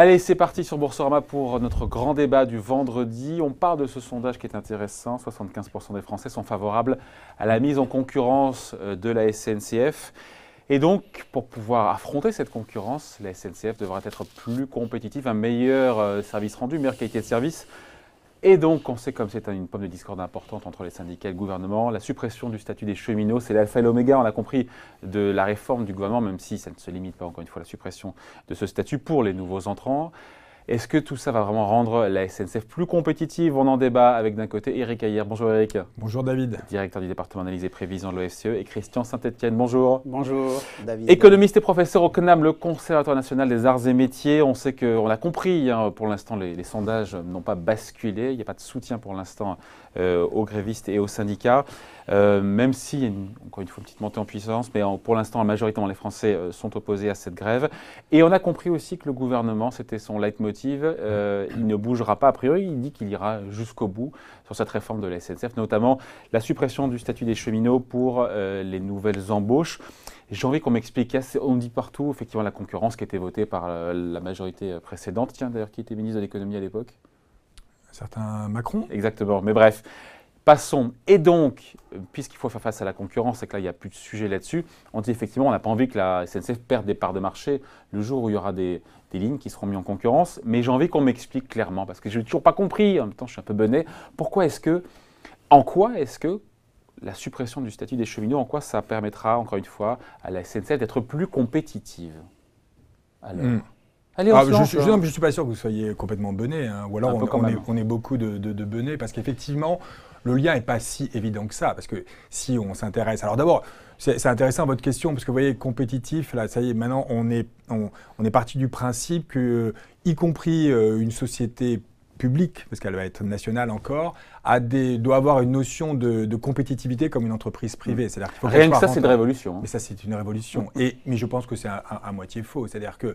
Allez, c'est parti sur Boursorama pour notre grand débat du vendredi. On part de ce sondage qui est intéressant. 75% des Français sont favorables à la mise en concurrence de la SNCF. Et donc, pour pouvoir affronter cette concurrence, la SNCF devra être plus compétitive, un meilleur service rendu, une meilleure qualité de service. Et donc, on sait comme c'est une pomme de discorde importante entre les syndicats et le gouvernement. La suppression du statut des cheminots, c'est l'alpha et l'oméga, on l'a compris, de la réforme du gouvernement, même si ça ne se limite pas, encore une fois, à la suppression de ce statut pour les nouveaux entrants. Est-ce que tout ça va vraiment rendre la SNCF plus compétitive? On en débat avec d'un côté Éric Ayer. Bonjour Éric. Bonjour David. Directeur du département d'analyse et prévision de l'OFCE, et Christian Saint-Etienne. Bonjour. Bonjour David. Économiste et professeur au CNAM, le Conservatoire national des arts et métiers. On sait qu'on l'a compris, pour l'instant les sondages n'ont pas basculé. Il n'y a pas de soutien pour l'instant aux grévistes et aux syndicats. Même si, encore une fois, une petite montée en puissance, mais pour l'instant, majoritairement, les Français sont opposés à cette grève. Et on a compris aussi que le gouvernement, c'était son leitmotiv, il ne bougera pas a priori, il dit qu'il ira jusqu'au bout sur cette réforme de la SNCF, notamment la suppression du statut des cheminots pour les nouvelles embauches. J'ai envie qu'on m'explique, on dit partout, effectivement, la concurrence qui a été votée par la majorité précédente. Tiens, d'ailleurs, qui était ministre de l'économie à l'époque? Un certain Macron. Exactement, mais bref. Passons. Et donc, puisqu'il faut faire face à la concurrence et que là, il n'y a plus de sujet là-dessus, on dit effectivement, on n'a pas envie que la SNCF perde des parts de marché le jour où il y aura des lignes qui seront mises en concurrence. Mais j'ai envie qu'on m'explique clairement, parce que je n'ai toujours pas compris, en même temps, je suis un peu benet, en quoi est-ce que la suppression du statut des cheminots, en quoi ça permettra, encore une fois, à la SNCF d'être plus compétitive? Alors, allez, je ne suis pas sûr que vous soyez complètement benet, hein. Ou alors on est beaucoup de benets, parce qu'effectivement, le lien n'est pas si évident que ça, parce que si on s'intéresse… Alors d'abord, c'est intéressant votre question, parce que vous voyez, compétitif, là, ça y est, maintenant, on est parti du principe que, y compris une société publique, parce qu'elle va être nationale encore, doit avoir une notion de compétitivité comme une entreprise privée. C'est-à-dire qu'il faut rien que ça, c'est une révolution. Mais ça, c'est une révolution. Mais je pense que c'est à moitié faux. C'est-à-dire que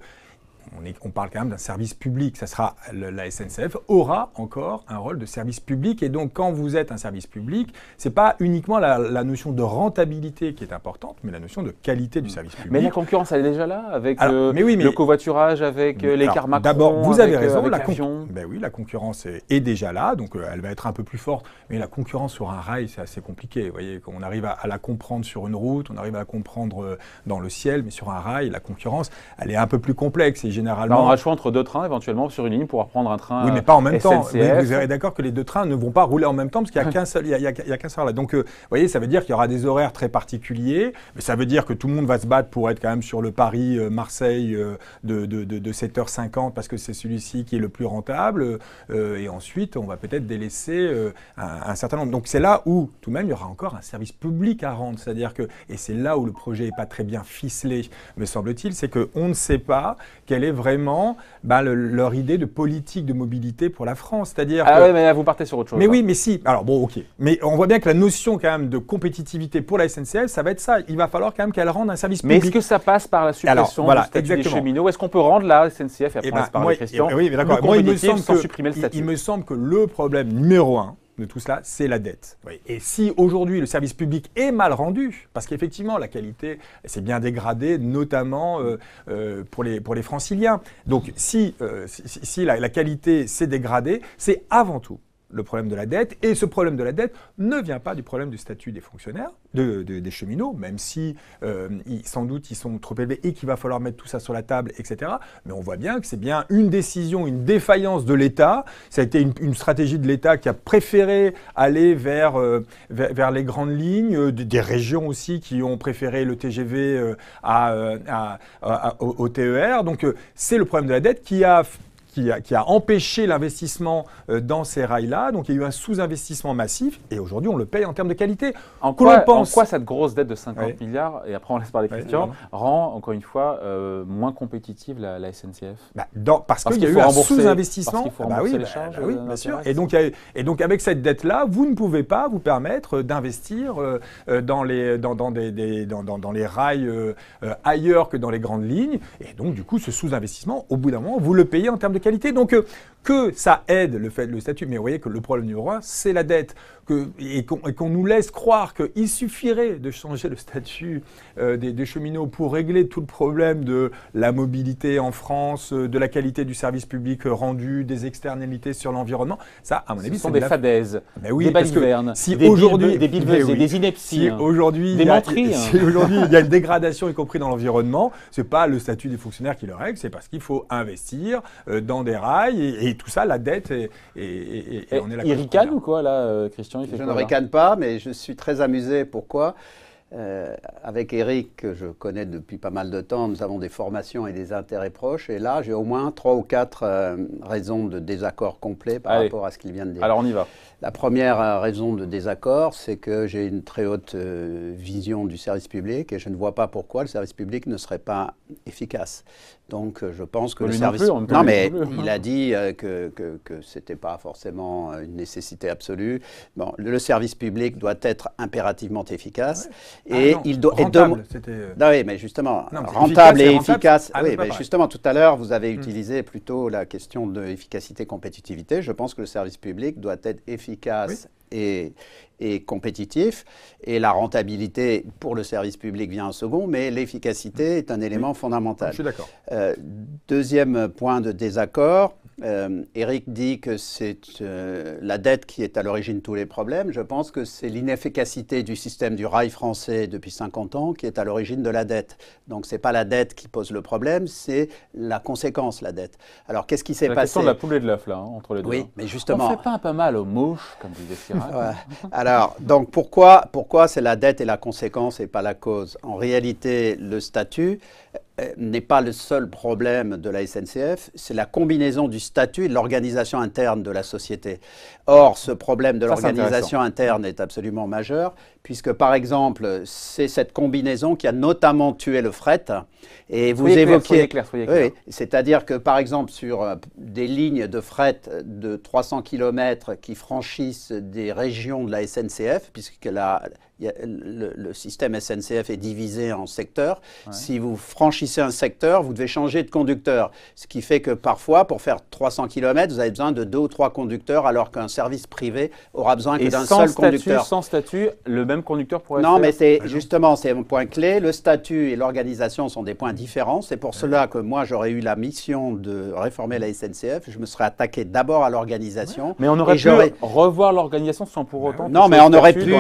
on parle quand même d'un service public. Ça sera, la SNCF aura encore un rôle de service public. Et donc, quand vous êtes un service public, ce n'est pas uniquement la notion de rentabilité qui est importante, mais la notion de qualité du service public. Mais la concurrence, elle est déjà là, avec le covoiturage, avec les cars Macron. D'abord, vous avez raison, oui, la concurrence est déjà là, donc elle va être un peu plus forte. Mais la concurrence sur un rail, c'est assez compliqué. Vous voyez, on arrive à la comprendre sur une route, on arrive à la comprendre dans le ciel, mais sur un rail, la concurrence, elle est un peu plus complexe. Et généralement, on aura le choix entre deux trains, éventuellement, sur une ligne, pour prendre un train. Oui, mais pas en même temps. Vous serez d'accord que les deux trains ne vont pas rouler en même temps, parce qu'il n'y a qu'un seul, il y a qu'un seul là. Donc, vous voyez, ça veut dire qu'il y aura des horaires très particuliers, mais ça veut dire que tout le monde va se battre pour être quand même sur le Paris-Marseille de 7h50, parce que c'est celui-ci qui est le plus rentable. Et ensuite, on va peut-être délaisser un certain nombre. Donc, c'est là où, tout de même, il y aura encore un service public à rendre. C'est-à-dire que, et c'est là où le projet n'est pas très bien ficelé, me semble-t-il, c'est qu'on ne sait pas quelle est vraiment leur idée de politique de mobilité pour la France. C'est-à-dire oui, mais là, vous partez sur autre chose. Mais oui, mais si. Alors bon, ok. Mais on voit bien que la notion quand même de compétitivité pour la SNCF, ça va être ça. Il va falloir quand même qu'elle rende un service public. Mais est-ce que ça passe par la suppression du statut des cheminots? Est-ce qu'on peut rendre la SNCF, et après on laisse parler Christian, oui, mais d'accord. Moi, il me semble que le problème numéro 1 de tout cela, c'est la dette. Oui. Et si aujourd'hui le service public est mal rendu, parce qu'effectivement la qualité s'est bien dégradée, notamment pour les franciliens. Donc si la qualité s'est dégradée, c'est avant tout le problème de la dette. Et ce problème de la dette ne vient pas du problème du statut des fonctionnaires, des cheminots, même si sans doute ils sont trop élevés et qu'il va falloir mettre tout ça sur la table, etc. Mais on voit bien que c'est bien une décision, une défaillance de l'État. Ça a été une stratégie de l'État qui a préféré aller vers les grandes lignes, des régions aussi qui ont préféré le TGV au TER. Donc c'est le problème de la dette qui a empêché l'investissement dans ces rails-là. Donc, il y a eu un sous-investissement massif et aujourd'hui, on le paye en termes de qualité. En quoi cette grosse dette de 50 milliards, et après on laisse parler Christian, rend, encore une fois, moins compétitive la SNCF? Parce qu'il y a eu un sous-investissement. Parce qu'il faut rembourser les charges. Oui, bien sûr. Et donc, avec cette dette-là, vous ne pouvez pas vous permettre d'investir dans les rails ailleurs que dans les grandes lignes. Et donc, du coup, ce sous-investissement, au bout d'un moment, vous le payez en termes de qualité. Donc, que ça aide le statut. Mais vous voyez que le problème numéro un, c'est la dette. Et qu'on nous laisse croire qu'il suffirait de changer le statut des cheminots pour régler tout le problème de la mobilité en France, de la qualité du service public rendu, des externalités sur l'environnement. Ça, à mon avis, ce sont des fadaises, oui, des balivernes, si des billes, des inepties, si aujourd'hui des menteries. Si aujourd'hui il y a une dégradation, y compris dans l'environnement, c'est pas le statut des fonctionnaires qui le règle, c'est parce qu'il faut investir dans des rails et tout ça, la dette, et on est là. Il ricane ou quoi, là, Christian? Je ne ricane pas, mais je suis très amusé. Pourquoi? Avec Éric, que je connais depuis pas mal de temps, nous avons des formations et des intérêts proches. Et là, j'ai au moins 3 ou 4 raisons de désaccord complet par rapport à ce qu'il vient de dire. Alors, on y va. La première raison de désaccord, c'est que j'ai une très haute vision du service public et je ne vois pas pourquoi le service public ne serait pas efficace. Donc, je pense que le service... Non, mais il a dit que ce n'était pas forcément une nécessité absolue. Bon, le service public doit être impérativement efficace. Ouais. Et il doit être... Non, oui, mais justement, rentable et efficace. Oui, mais justement, tout à l'heure, vous avez utilisé plutôt la question de efficacité-compétitivité. Je pense que le service public doit être efficace et compétitif. Et la rentabilité pour le service public vient en second, mais l'efficacité est un élément fondamental. Je suis d'accord. Deuxième point de désaccord, Éric dit que c'est la dette qui est à l'origine de tous les problèmes. Je pense que c'est l'inefficacité du système du rail français depuis 50 ans qui est à l'origine de la dette. Donc, ce n'est pas la dette qui pose le problème, c'est la conséquence, la dette. Alors, qu'est-ce qui s'est passé? La question de la poule et de l'œuf, là, entre les deux. Oui, mais justement... On ne fait pas un peu mal aux mouches, comme disait Chirac. Ouais. Alors, donc, pourquoi c'est la dette et la conséquence et pas la cause? En réalité, le statut n'est pas le seul problème de la SNCF, c'est la combinaison du statut et de l'organisation interne de la société. Or, ce problème de l'organisation interne est absolument majeur, puisque par exemple, c'est cette combinaison qui a notamment tué le fret. Et vous évoquiez... Soyez clair. Oui, c'est-à-dire que par exemple, sur des lignes de fret de 300 km qui franchissent des régions de la SNCF, puisque le système SNCF est divisé en secteurs. Ouais. Si vous franchissez un secteur, vous devez changer de conducteur. Ce qui fait que parfois, pour faire 300 km, vous avez besoin de 2 ou 3 conducteurs, alors qu'un service privé aura besoin que d'un seul conducteur. Sans statut, le même conducteur pourrait faire... Non, mais c'est justement, c'est un point clé. Le statut et l'organisation sont des points différents. C'est pour cela que moi, j'aurais eu la mission de réformer la SNCF. Je me serais attaqué d'abord à l'organisation. Mais on aurait pu revoir l'organisation sans pour autant... Non, mais on aurait pu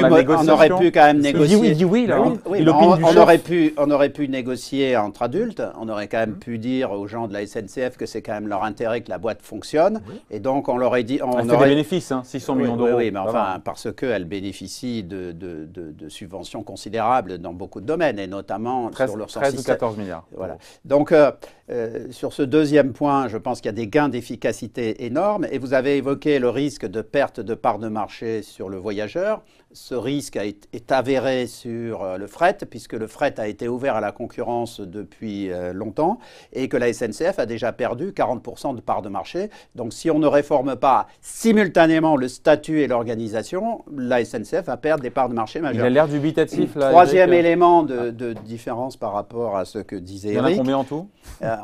quand même négocier. Il dit oui, là. On aurait pu négocier entre adultes. On aurait quand même pu dire aux gens de la SNCF que c'est quand même leur intérêt que la boîte fonctionne. Oui. Et donc, on leur a dit... Elle fait des bénéfices, hein, 600 millions d'euros. Oui, mais enfin, parce qu'elle bénéficie de subventions considérables dans beaucoup de domaines, et notamment sur leur 13 ou 14 milliards. Voilà. Donc, sur ce deuxième point, je pense qu'il y a des gains d'efficacité énormes. Et vous avez évoqué le risque de perte de part de marché sur le voyageur. Ce risque est avéré sur le fret, puisque le fret a été ouvert à la concurrence depuis longtemps et que la SNCF a déjà perdu 40% de part de marché. Donc, si on ne réforme pas simultanément le statut et l'organisation, la SNCF va perdre des parts de marché majeures. Il a l'air dubitatif, là. Troisième élément de différence par rapport à ce que disait Éric. Il y en a combien en tout?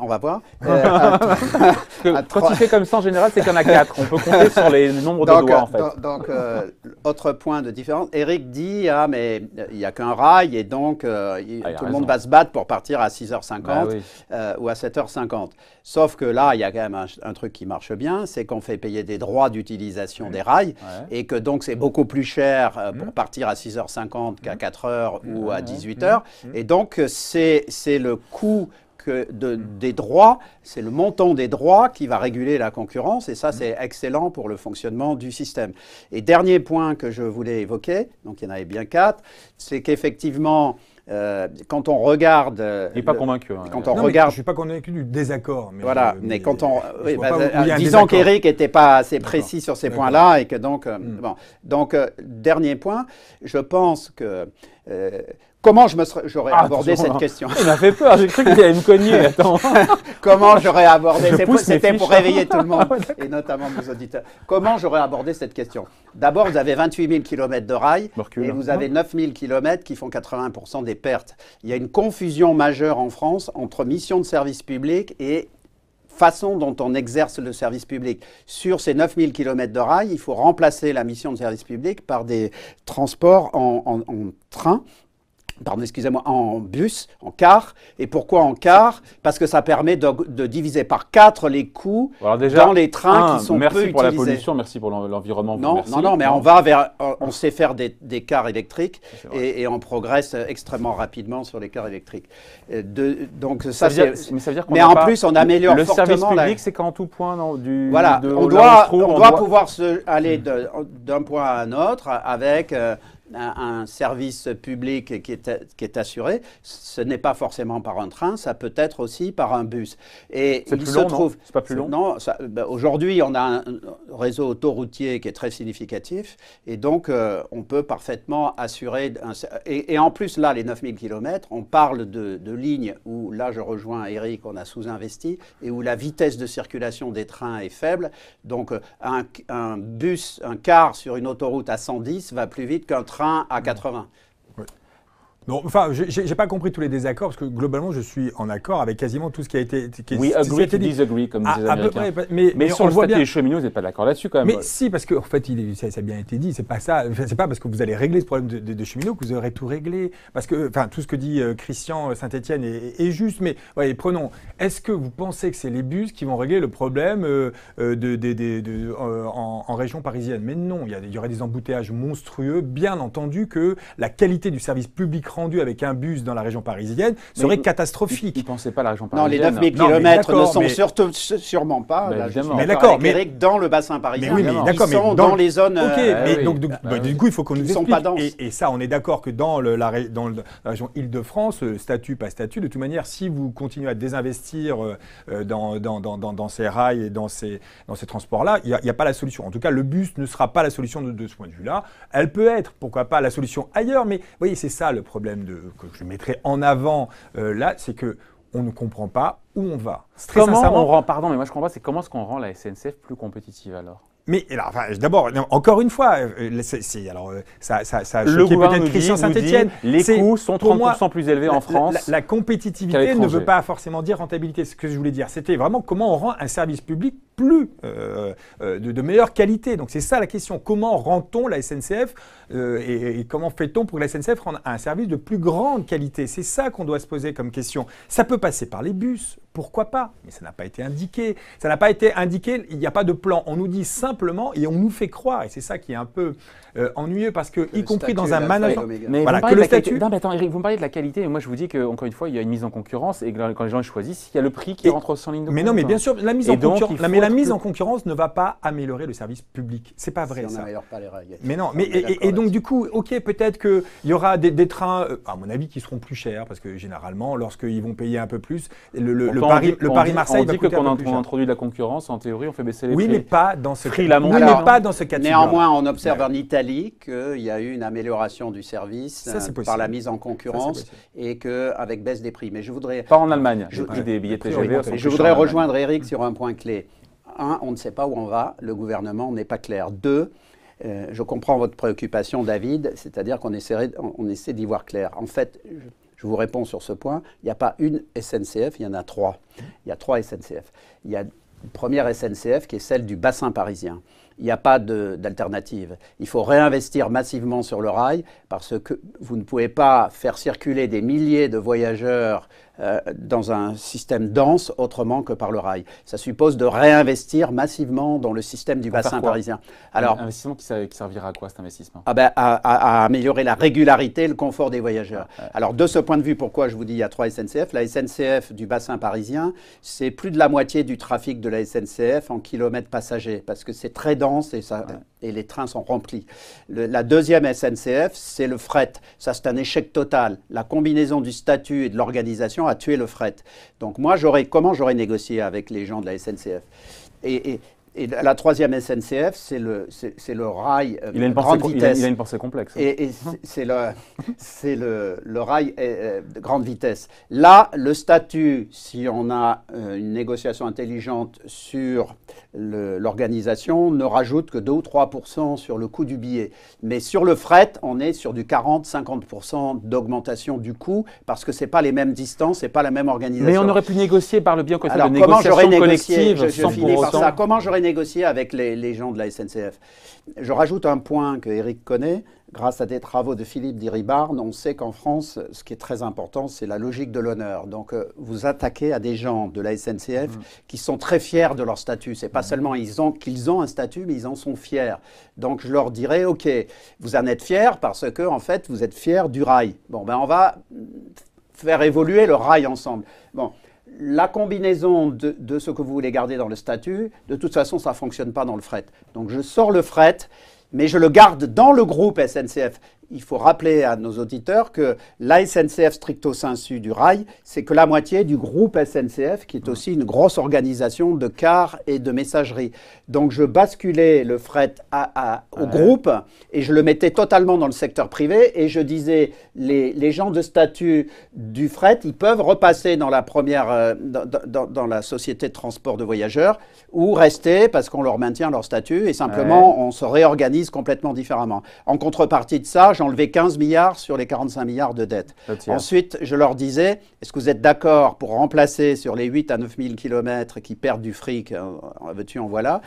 On va voir. Quand il fait comme ça, en général, c'est qu'il y en a 4. On peut compter sur les nombres de doigts, en fait. Donc, autre point de différence. Éric dit, mais il n'y a qu'un rail et donc tout le monde va se battre pour partir à 6h50 ou à 7h50. Sauf que là, il y a quand même un truc qui marche bien, c'est qu'on fait payer des droits d'utilisation des rails et que donc c'est beaucoup plus cher pour partir à 6h50 qu'à 4h ou à 18h. Et donc, c'est le coût des droits, c'est le montant des droits qui va réguler la concurrence et ça c'est excellent pour le fonctionnement du système. Et dernier point que je voulais évoquer, donc il y en avait bien 4, c'est qu'effectivement quand on regarde... Il n'est pas convaincu. Hein, quand on regarde... Je ne suis pas convaincu du désaccord. Mais voilà, mais quand on... disons qu'Éric n'était pas assez précis sur ces points-là et que donc... bon. Donc, dernier point, je pense que... comment j'aurais abordé cette question? Il m'a fait peur, j'ai cru qu'il allait me cogner. Attends. Comment j'aurais abordé? C'était pour réveiller tout le monde, et notamment nos auditeurs. Comment j'aurais abordé cette question? D'abord, vous avez 28 000 km de rails et vous avez 9 000 km qui font 80% des pertes. Il y a une confusion majeure en France entre mission de service public et façon dont on exerce le service public. Sur ces 9000 km de rail, il faut remplacer la mission de service public par des transports en train. Pardon, excusez-moi, en bus, en car. Et pourquoi en car? Parce que ça permet de diviser par 4 les coûts dans les trains qui sont peu utilisés. Merci pour la pollution, merci pour l'environnement. Non, mais on sait faire des cars électriques et on progresse extrêmement rapidement sur les cars électriques. Donc ça veut dire mais en plus, on améliore fortement. Le service public, c'est qu'en tout point, non, voilà, on doit pouvoir aller d'un point à un autre avec un service public qui est assuré. Ce n'est pas forcément par un train, ça peut être aussi par un bus. Et c'est plus long, non? C'est pas plus long? Non, aujourd'hui, on a un réseau autoroutier qui est très significatif et donc on peut parfaitement assurer. Et en plus, là, les 9000 km, on parle de lignes où, là, je rejoins Eric, on a sous-investi et où la vitesse de circulation des trains est faible. Donc, un bus, un car sur une autoroute à 110 va plus vite qu'un train à 80. Oui. Non, enfin, j'ai pas compris tous les désaccords parce que globalement, je suis en accord avec quasiment tout ce qui a été dit. We agree to disagree, comme disent les Américains. Mais sur le statut des cheminots, vous n'êtes pas d'accord là-dessus quand même. Mais si, parce qu'en fait, ça a bien été dit, c'est pas ça. C'est pas parce que vous allez régler ce problème de cheminots que vous aurez tout réglé. Parce que, enfin, tout ce que dit Christian Saint-Etienne est juste. Mais voyez, prenons. Est-ce que vous pensez que c'est les bus qui vont régler le problème en région parisienne? Mais non, il y aurait des embouteillages monstrueux. Bien entendu que la qualité du service public rendu avec un bus dans la région parisienne serait catastrophique. Ils ne pensaient pas à la région parisienne. Non, les 9000 km ne sont sûrement pas dans le bassin parisien. Ils sont dans les zones. Ok, mais donc du coup, il faut qu'on nous explique. Ils sont pas denses. Et ça, on est d'accord que dans la région Île-de-France, statut, pas statut, de toute manière, si vous continuez à désinvestir dans ces rails et dans ces transports-là, il n'y a pas la solution. En tout cas, le bus ne sera pas la solution de ce point de vue-là. Elle peut être, pourquoi pas, la solution ailleurs, mais vous voyez, c'est ça le problème que je mettrai en avant là, c'est que on ne comprend pas où on va. Comment on rend, pardon, mais moi je comprends pas, c'est comment est-ce qu'on rend la SNCF plus compétitive alors? Mais d'abord, encore une fois, ça a choqué peut-être Christian Saint-Etienne. Les coûts sont 30% plus élevés en France. La compétitivité ne veut pas forcément dire rentabilité. Ce que je voulais dire, c'était vraiment comment on rend un service public plus de meilleure qualité. Donc c'est ça la question. Comment rend-on la SNCF et comment fait-on pour que la SNCF rende un service de plus grande qualité? C'est ça qu'on doit se poser comme question. Ça peut passer par les bus, pourquoi pas? Mais ça n'a pas été indiqué. Ça n'a pas été indiqué, il n'y a pas de plan. On nous dit simplement et on nous fait croire, et c'est ça qui est un peu ennuyeux parce que, y compris dans un management. Mais voilà, que le statut. Non, mais attends, Eric, vous me parlez de la qualité, et moi je vous dis qu'encore une fois, il y a une mise en concurrence, et quand les gens choisissent, il y a le prix qui rentre aussi en ligne de compte. Mais non, mais bien sûr, la mise en concurrence ne va pas améliorer le service public. C'est pas vrai, ça. On n'améliore pas les règles. Mais non, et donc du coup, ok, peut-être qu'il y aura des trains, à mon avis, qui seront plus chers, parce que généralement, lorsqu'ils vont payer un peu plus, le Paris-Marseille va coûter un peu plus cher. On dit que quand on introduit de la concurrence, en théorie, on fait baisser les prix. Oui, mais pas dans ce cas. Mais pas dans ce cas de figure. Néanmoins, on observe en Italie qu'il y a eu une amélioration du service par la mise en concurrence et qu'avec baisse des prix. Mais je voudrais... Pas en Allemagne, le prix des billets TGV. Je voudrais rejoindre Eric sur un point clé. 1, on ne sait pas où on va, le gouvernement n'est pas clair. 2, je comprends votre préoccupation, David, c'est-à-dire qu'on essaie d'y voir clair. En fait, je vous réponds sur ce point, il n'y a pas une SNCF, il y en a 3. Il y a 3 SNCF. Il y a une première SNCF qui est celle du bassin parisien. Il n'y a pas d'alternative. Il faut réinvestir massivement sur le rail parce que vous ne pouvez pas faire circuler des milliers de voyageurs dans un système dense autrement que par le rail. Ça suppose de réinvestir massivement dans le système du bassin parisien. Alors, un investissement qui servira à quoi cet investissement? À améliorer la régularité et le confort des voyageurs. Alors de ce point de vue, pourquoi je vous dis il y a 3 SNCF? La SNCF du bassin parisien, c'est plus de la moitié du trafic de la SNCF en kilomètres passagers parce que c'est très dense et les trains sont remplis. La deuxième SNCF, c'est le fret. Ça, c'est un échec total. La combinaison du statut et de l'organisation a tué le fret. Donc moi, comment j'aurais négocié avec les gens de la SNCF? Et Et la troisième SNCF, c'est le rail grande vitesse. Il a une pensée complexe. Et c'est le rail de grande vitesse. Là, le statut, si on a une négociation intelligente sur l'organisation, ne rajoute que 2 ou 3% sur le coût du billet. Mais sur le fret, on est sur du 40-50% d'augmentation du coût, parce que ce n'est pas les mêmes distances, ce n'est pas la même organisation. Mais on aurait pu négocier par le biais de négociation collective. Je finis par ça. Comment j'aurais négocié avec les gens de la SNCF? Je rajoute un point que Eric connaît. Grâce à des travaux de Philippe Diribarne, on sait qu'en France, ce qui est très important, c'est la logique de l'honneur. Donc, vous attaquez à des gens de la SNCF qui sont très fiers de leur statut. C'est pas seulement qu'ils ont un statut, mais ils en sont fiers. Donc, je leur dirais, OK, vous en êtes fiers parce que, en fait, vous êtes fiers du rail. Bon, ben, on va faire évoluer le rail ensemble. Bon. La combinaison de ce que vous voulez garder dans le statut, de toute façon, ça ne fonctionne pas dans le fret. Donc, je sors le fret, mais je le garde dans le groupe SNCF. Il faut rappeler à nos auditeurs que la SNCF stricto sensu du rail, c'est que la moitié du groupe SNCF, qui est aussi une grosse organisation de cars et de messagerie. Donc, je basculais le fret au groupe et je le mettais totalement dans le secteur privé et je disais, les gens de statut du fret, ils peuvent repasser dans la première, dans la société de transport de voyageurs ou rester parce qu'on leur maintient leur statut et simplement, on se réorganise complètement différemment. En contrepartie de ça, j'enlevais 15 milliards sur les 45 milliards de dettes. Ensuite, je leur disais, est-ce que vous êtes d'accord pour remplacer sur les 8 à 9 000 kilomètres qui perdent du fric, en veux-tu, en voilà,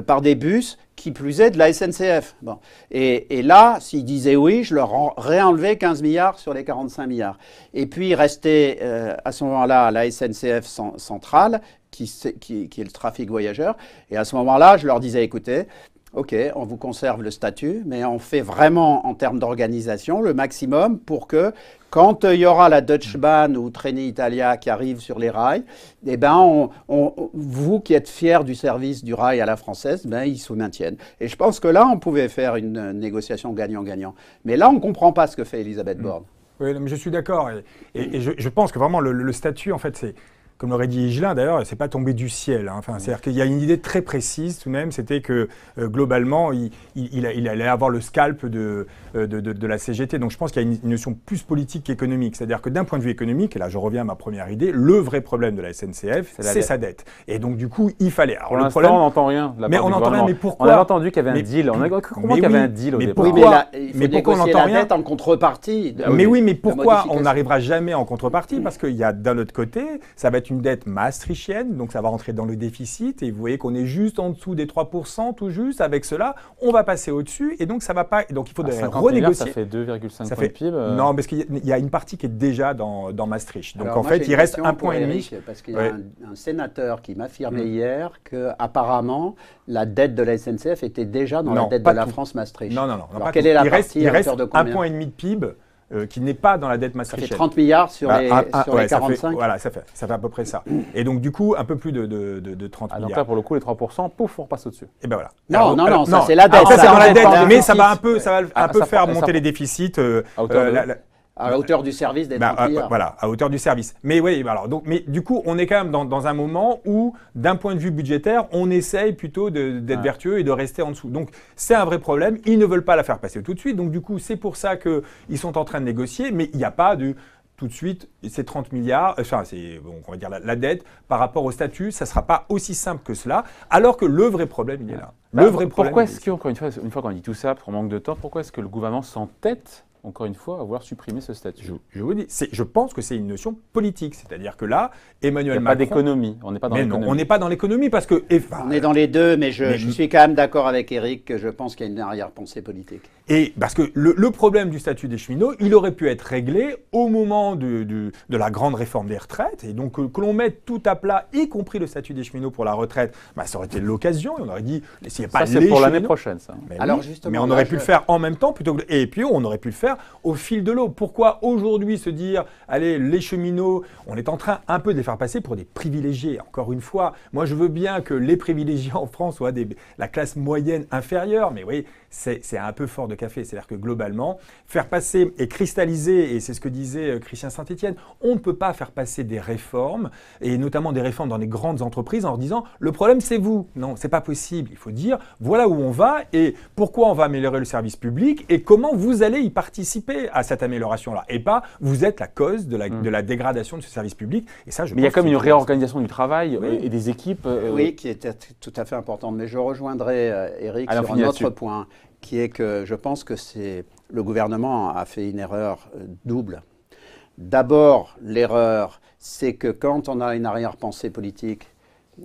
par des bus qui plus est de la SNCF. Bon. Et là, s'ils disaient oui, je leur réenlevais 15 milliards sur les 45 milliards. Et puis, il restait à ce moment-là la SNCF centrale, qui est le trafic voyageur. Et à ce moment-là, je leur disais, écoutez, OK, on vous conserve le statut, mais on fait vraiment, en termes d'organisation, le maximum pour que, quand il y aura la Deutsche Bahn ou Trenitalia qui arrivent sur les rails, eh ben vous qui êtes fiers du service du rail à la française, ben ils se maintiennent. Et je pense que là, on pouvait faire une négociation gagnant-gagnant. Mais là, on ne comprend pas ce que fait Elisabeth Borne. Oui, mais je suis d'accord. Et je pense que vraiment, le statut, en fait, c'est... Comme l'aurait dit Higelin, d'ailleurs, c'est pas tombé du ciel. Hein. Enfin, c'est-à-dire qu'il y a une idée très précise tout de même, c'était que globalement, il allait avoir le scalp de la CGT. Donc je pense qu'il y a une notion plus politique qu'économique. C'est-à-dire que d'un point de vue économique, et là je reviens à ma première idée, le vrai problème de la SNCF, c'est sa dette. Et donc du coup, il fallait... Alors, pour l'instant, on n'entend rien. Mais on n'entend rien, mais pourquoi? On avait entendu qu'il y avait un deal. On a compris qu'il y avait un deal au départ. Mais pourquoi on n'entend rien en contrepartie? Mais oui, mais pourquoi on n'arrivera jamais en contrepartie? Parce qu'il y a d'un autre côté, ça va être une dette maastrichtienne, donc ça va rentrer dans le déficit, et vous voyez qu'on est juste en dessous des 3%, tout juste. Avec cela, on va passer au-dessus, et donc ça va pas... Donc il faudrait renégocier. Ça fait 2,5 points de PIB. Non, parce qu'il y a une partie qui est déjà dans Maastricht. Donc en fait, il reste 1,5 point. Parce qu'il y a un sénateur qui m'affirmait hier qu'apparemment, la dette de la SNCF était déjà dans la dette de la France Maastricht. Non. Alors quelle est la partie il reste 1,5 point de PIB. Qui n'est pas dans la dette maastrichtienne. Ça fait 30 milliards sur les 45. Voilà, ça fait à peu près ça. Et donc, du coup, un peu plus de 30 milliards. Donc là, pour le coup, les 3%, pouf, on repasse au-dessus. Et ben voilà. Non, ça c'est la dette. Ça, c'est dans la dette, mais ça va un peu faire monter les déficits. À la hauteur du service des 30 milliards. Voilà, à hauteur du service. Mais oui, alors, mais du coup, on est quand même dans un moment où, d'un point de vue budgétaire, on essaye plutôt d'être vertueux et de rester en dessous. Donc, c'est un vrai problème. Ils ne veulent pas la faire passer tout de suite. Donc, du coup, c'est pour ça qu'ils sont en train de négocier. Mais il n'y a pas tout de suite, ces 30 milliards, enfin, c'est, on va dire la dette, par rapport au statut, ça ne sera pas aussi simple que cela, alors que le vrai problème, il est là. Pourquoi est-ce qu'encore une fois qu'on dit tout ça, pour manque de temps, pourquoi est-ce que le gouvernement s'entête encore une fois, à vouloir supprimer ce statut? Je vous dis, je pense que c'est une notion politique. C'est-à-dire que là, Emmanuel Macron... Il n'y a pas d'économie. On n'est pas dans l'économie. Non, on n'est pas dans l'économie parce que... on est dans les deux, mais je suis quand même d'accord avec Eric que je pense qu'il y a une arrière-pensée politique. Et parce que le problème du statut des cheminots, il aurait pu être réglé au moment de la grande réforme des retraites. Et donc, que l'on mette tout à plat, y compris le statut des cheminots pour la retraite, ça aurait été l'occasion. On aurait dit, s'il n'y a pas ça, c'est pour l'année prochaine, ça. Mais on aurait pu le faire en même temps, et puis on aurait pu le faire faire au fil de l'eau. Pourquoi aujourd'hui se dire, allez, les cheminots, on est en train un peu de les faire passer pour des privilégiés. Encore une fois, moi je veux bien que les privilégiés en France soient la classe moyenne inférieure, mais oui, c'est un peu fort de café. C'est-à-dire que globalement, faire passer et cristalliser, et c'est ce que disait Christian Saint-Etienne, on ne peut pas faire passer des réformes, et notamment des réformes dans des grandes entreprises en disant le problème c'est vous. Non, c'est pas possible. Il faut dire voilà où on va et pourquoi on va améliorer le service public et comment vous allez y participer à cette amélioration-là. Et pas vous êtes la cause de la dégradation de ce service public. Et ça, mais il y a comme une réorganisation du travail et des équipes. Oui, qui était tout à fait importante. Mais je rejoindrai Éric sur un autre point, qui est que je pense que le gouvernement a fait une erreur double. D'abord, l'erreur, c'est que quand on a une arrière-pensée politique,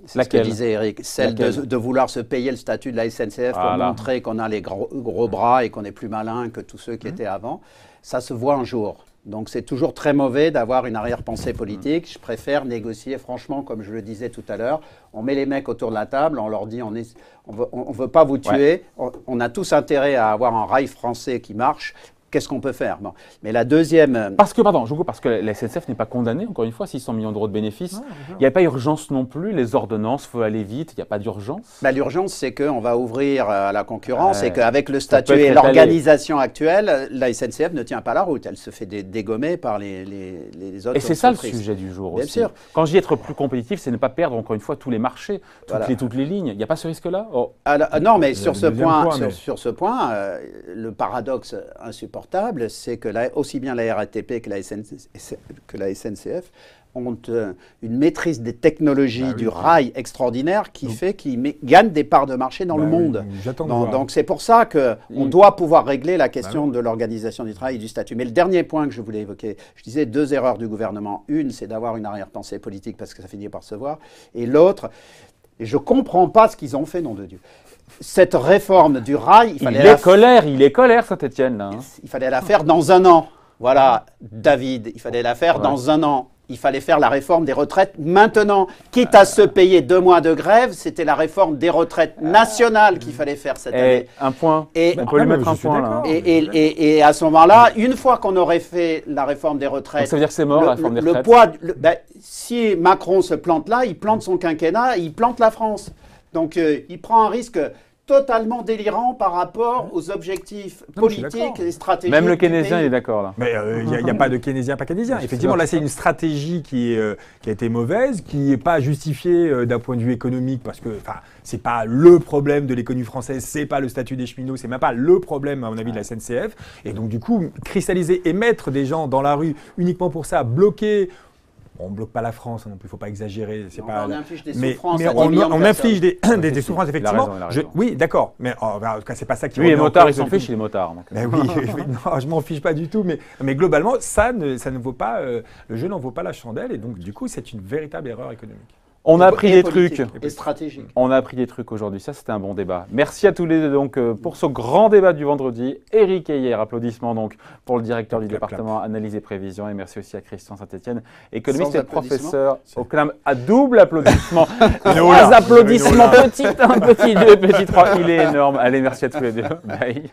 c'est ce que disait Éric, celle de vouloir se payer le statut de la SNCF pour montrer qu'on a les gros bras et qu'on est plus malin que tous ceux qui étaient avant, ça se voit un jour. Donc c'est toujours très mauvais d'avoir une arrière-pensée politique. Je préfère négocier franchement, comme je le disais tout à l'heure. On met les mecs autour de la table, on leur dit on veut pas vous tuer, on a tous intérêt à avoir un rail français qui marche. Qu'est-ce qu'on peut faire? Bon. Mais la deuxième... Parce que la SNCF n'est pas condamnée, encore une fois, 600 millions d'euros de bénéfices. Il n'y a pas urgence non plus, les ordonnances, il faut aller vite, il n'y a pas d'urgence. L'urgence, c'est qu'on va ouvrir à la concurrence et qu'avec le statut et l'organisation actuelle, la SNCF ne tient pas la route. Elle se fait dégommer par les autres. Et c'est ça le sujet du jour aussi. Bien sûr. Quand je dis être plus compétitif, c'est ne pas perdre, encore une fois, tous les marchés, toutes les lignes. Il n'y a pas ce risque-là? Non, mais sur ce point, le paradoxe insupportable, c'est que aussi bien la RATP que la SNCF ont une maîtrise des technologies du rail extraordinaire qui fait qu'ils gagnent des parts de marché dans le monde. Donc c'est pour ça qu'on doit pouvoir régler la question de l'organisation du travail et du statut. Mais le dernier point que je voulais évoquer, je disais 2 erreurs du gouvernement. Une, c'est d'avoir une arrière-pensée politique parce que ça finit par se voir. Et l'autre, et je ne comprends pas ce qu'ils ont fait, nom de Dieu. Cette réforme du rail, il est colère, Saint-Etienne. Hein. Il fallait la faire dans 1 an. Voilà, David, il fallait la faire dans 1 an. Il fallait faire la réforme des retraites maintenant. Quitte à se payer 2 mois de grève, c'était la réforme des retraites nationales qu'il fallait faire cette année. Un point. On peut lui mettre un point là. Et à ce moment-là, une fois qu'on aurait fait la réforme des retraites... Donc ça veut dire que c'est mort, la réforme des retraites. Si Macron se plante là, il plante son quinquennat, il plante la France. Donc il prend un risque totalement délirant par rapport aux objectifs politiques et stratégiques. Même le keynésien est d'accord là. Mais il n'y a pas de keynésien, pas keynésien. Effectivement, là c'est une stratégie qui a été mauvaise, qui n'est pas justifiée d'un point de vue économique parce que c'est pas le problème de l'économie française, c'est pas le statut des cheminots, c'est même pas le problème à mon avis de la SNCF. Et donc du coup, cristalliser et mettre des gens dans la rue uniquement pour ça, bloquer. On ne bloque pas la France non plus, il ne faut pas exagérer. On inflige des souffrances. Mais on inflige des souffrances, effectivement. Oui, d'accord. Mais en tout cas, ce n'est pas ça qui... Oui, les motards, ils s'en fichent, les motards. Mais oui, non, je ne m'en fiche pas du tout. Mais globalement, ça ne vaut pas... le jeu n'en vaut pas la chandelle. Et donc, du coup, c'est une véritable erreur économique. On a appris des trucs. Et stratégique. On a appris des trucs aujourd'hui. Ça, c'était un bon débat. Merci à tous les deux donc, pour ce grand débat du vendredi. Éric Heyer, applaudissements donc pour le directeur du département Analyse et Prévision. Et merci aussi à Christian Saint-Etienne, économiste et professeur au CNAM. À double applaudissement. 3 applaudissements, petit 1, petit 2, petit 3. Il est énorme. Allez, merci à tous les deux. Bye.